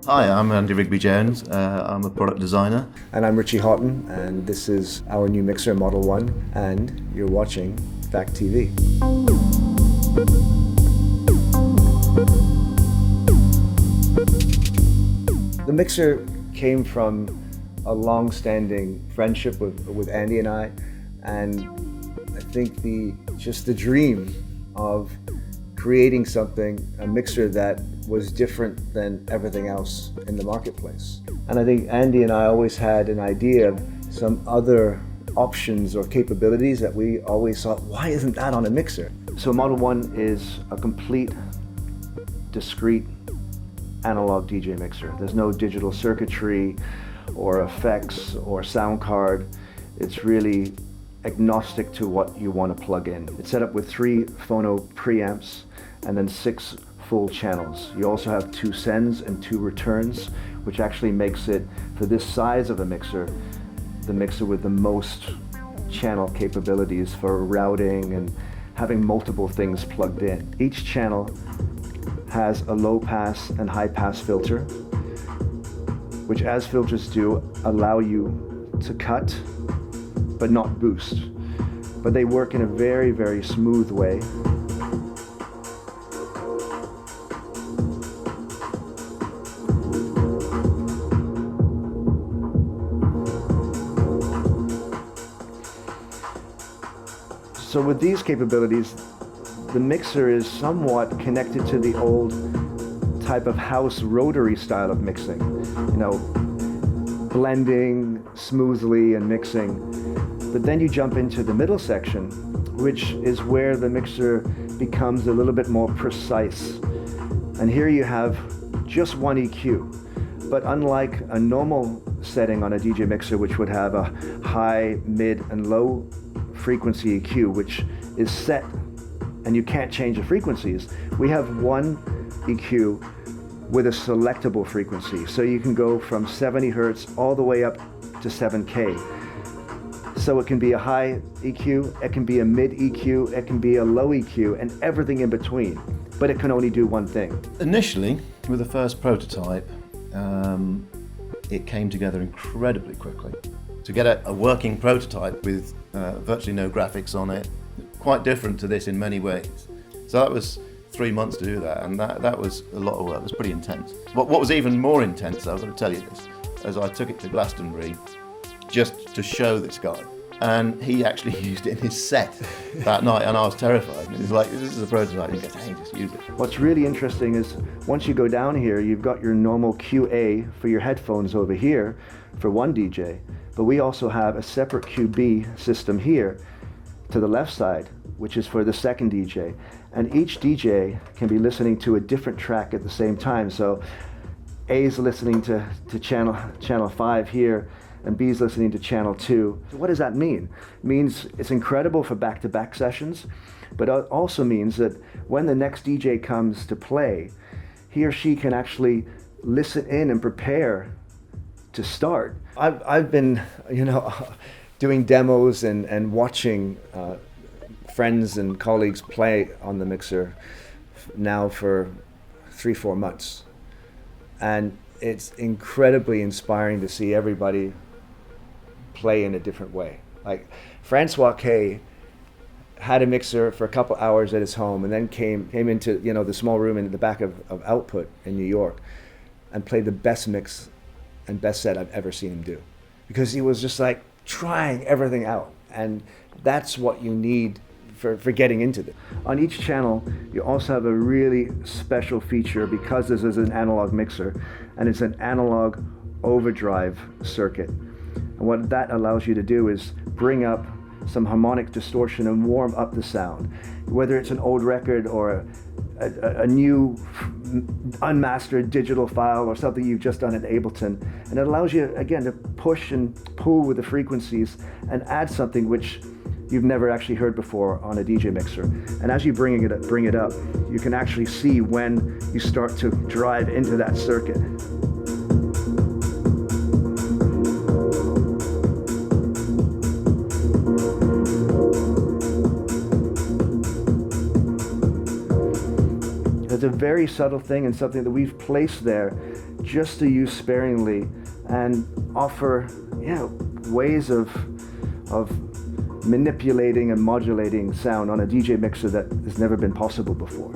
Hi, I'm Andy Rigby-Jones. I'm a product designer. And I'm Richie Hawtin, and this is our new mixer, Model 1, and you're watching Fact TV. The mixer came from a long-standing friendship with Andy and I think the dream of creating a mixer that was different than everything else in the marketplace. And I think Andy and I always had an idea of some other options or capabilities that we always thought, why isn't that on a mixer? So Model 1 is a complete, discrete, analog DJ mixer. There's no digital circuitry or effects or sound card. It's really agnostic to what you want to plug in. It's set up with 3 phono preamps and then 6 full channels. You also have 2 sends and 2 returns, which actually makes it, for this size of a mixer, the mixer with the most channel capabilities for routing and having multiple things plugged in. Each channel has a low pass and high pass filter, which, as filters do, allow you to cut but not boost. But they work in a very, very smooth way. So with these capabilities, the mixer is somewhat connected to the old type of house rotary style of mixing. You know, blending smoothly and mixing. But then you jump into the middle section, which is where the mixer becomes a little bit more precise. And here you have just one EQ. But unlike a normal setting on a DJ mixer, which would have a high, mid, and low frequency EQ, which is set and you can't change the frequencies, we have one EQ with a selectable frequency. So you can go from 70 hertz all the way up to 7K. So it can be a high EQ, it can be a mid EQ, it can be a low EQ, and everything in between. But it can only do one thing. Initially, with the first prototype, it came together incredibly quickly. To get a working prototype with virtually no graphics on it, quite different to this in many ways. So that was 3 months to do that, and that was a lot of work. It was pretty intense. What was even more intense, I was going to tell you this, as I took it to Glastonbury just to show this guy, and he actually used it in his set that night, and I was terrified. He was like, this is a prototype, and he goes, hey, just use it. What's really interesting is once you go down here, you've got your normal QA for your headphones over here for one DJ, but we also have a separate QB system here to the left side, which is for the second DJ. And each DJ can be listening to a different track at the same time. So A's listening to channel 5 here, and B's listening to channel 2. So what does that mean? It means it's incredible for back-to-back sessions, but it also means that when the next DJ comes to play, he or she can actually listen in and prepare to start. I've been, doing demos and watching friends and colleagues play on the mixer now for 3-4 months. And it's incredibly inspiring to see everybody play in a different way. Like Francois K had a mixer for a couple hours at his home and then came into the small room in the back of Output in New York and played the best mix and best set I've ever seen him do. Because he was just like trying everything out. And that's what you need for getting into this. On each channel, you also have a really special feature because this is an analog mixer, and it's an analog overdrive circuit. And what that allows you to do is bring up some harmonic distortion and warm up the sound. Whether it's an old record or a new unmastered digital file or something you've just done at Ableton. And it allows you, again, to push and pull with the frequencies and add something which you've never actually heard before on a DJ mixer. And as you bring it up, you can actually see when you start to drive into that circuit. It's a very subtle thing and something that we've placed there just to use sparingly and offer ways of manipulating and modulating sound on a DJ mixer that has never been possible before.